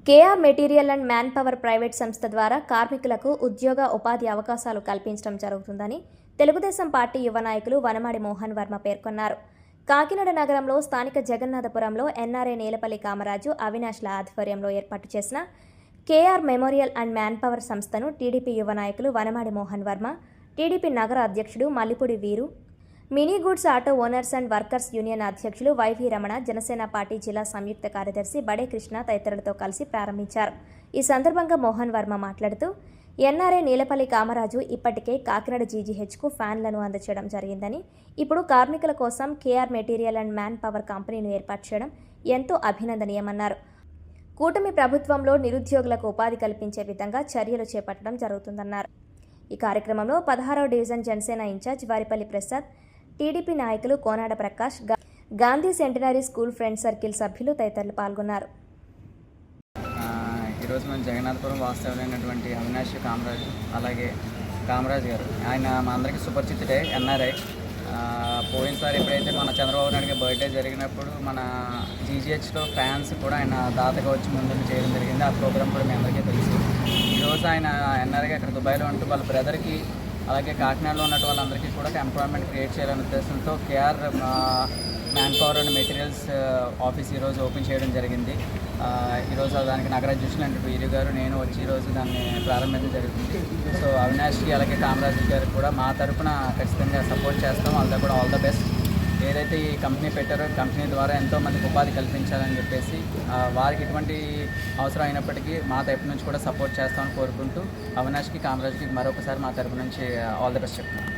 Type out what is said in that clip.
KR material and manpower private సంస్థ ద్వారా కార్మికులకు ఉద్యోగ ఉపాధి అవకాశాలు కల్పించడం జరుగుతుందని తెలుగుదేశం పార్టీ యువ నాయకులు వనమాడి మోహన్ వర్మ పేర్కొన్నారు. కాకినాడ నగరంలో స్థానిక జగన్నాథపురంలో ఎన్ఆర్ఐ నీలపల్లి కామరాజు, అవినాష్ల ఆధ్వర్యంలో ఏర్పాటు చేసిన KR memorial and manpower సంస్థను టీడీపీ యువ నాయకులు వనమాడి మోహన్ వర్మ, టీడీపీ నగర అధ్యక్షుడు మల్లిపూడి వీరు, mini goods auto owners and workers union అధ్యక్షులు వైవి రమణ, జనసేన పార్టీ జిల్లా సంయుక్త కార్యదర్శి బడే కృష్ణ తదితరులతో కలిసి ప్రారంభించారు. ఈ సందర్భంగా మోహన్ వర్మ మాట్లాడుతూ, ఎన్ఆర్ఐ నీలపల్లి కామరాజు ఇప్పటికే కాకినాడ జీజీహెచ్కు ఫ్యాన్లను అందచేయడం జరిగిందని, ఇప్పుడు కార్మికుల కోసం KR material and manpower కంపెనీని ఏర్పాటు చేయడం ఎంతో అభినందనీయమన్నారు. కూటమి ప్రభుత్వంలో నిరుద్యోగులకు ఉపాధి కల్పించే విధంగా చర్యలు చేపట్టడం జరుగుతుందన్నారు. ఈ కార్యక్రమంలో 16వ division Janasena in-charge Varipalli Prasad, TDP నాయకులు Konada Prakash, Gandhi centenary school friend circle సభ్యులు తదితరులు పాల్గొన్నారు. ఈరోజు మనం జగన్నాథపురం వాస్తవ్యులైనటువంటి అవినాష్ కామరాజు, అలాగే కామరాజు గారు, ఆయన మా అందరికీ సుపరిచితుడే. ఎన్ఆర్ఐ పోయినసారి ఎప్పుడైతే మన చంద్రబాబు నాయుడు బర్త్డే జరిగినప్పుడు మన జీజీహెచ్లో ఫ్యాన్స్ కూడా ఆయన దాతగా వచ్చి ముందుకు చేయడం జరిగింది. ఆ ప్రోగ్రామ్ కూడా మీ అందరికీ తెలుసు. ఈరోజు ఆయన ఎన్ఆర్ఐగా అక్కడ దుబాయ్లో ఉంటూ వాళ్ళ బ్రదర్కి, అలాగే కాకినాడలో ఉన్నట్టు వాళ్ళందరికీ కూడా ఎంప్లాయ్మెంట్ క్రియేట్ చేయాలనే ఉద్దేశంతో KR manpower and materials office ఈరోజు ఓపెన్ చేయడం జరిగింది. ఈరోజు దానికి నగరాధ్యక్షులు వీరు గారు, నేను వచ్చి ఈరోజు దాన్ని ప్రారంభించడం జరుగుతుంది. సో అవినాష్కి అలాగే కామరాజు గారికి కూడా మా తరఫున ఖచ్చితంగా సపోర్ట్ చేస్తాం. వాళ్ళతో కూడా ఆల్ ద బెస్ట్. ఏదైతే ఈ కంపెనీ పెట్టారో కంపెనీ ద్వారా ఎంతోమందికి ఉపాధి కల్పించాలని చెప్పేసి వారికి ఎటువంటి అవసరం అయినప్పటికీ మా తరపు నుంచి కూడా సపోర్ట్ చేస్తామని కోరుకుంటూ అవినాష్కి, కామరాజ్కి మరొకసారి మా తరపు నుంచి ఆల్ ద బెస్ట్ చెప్తున్నాను.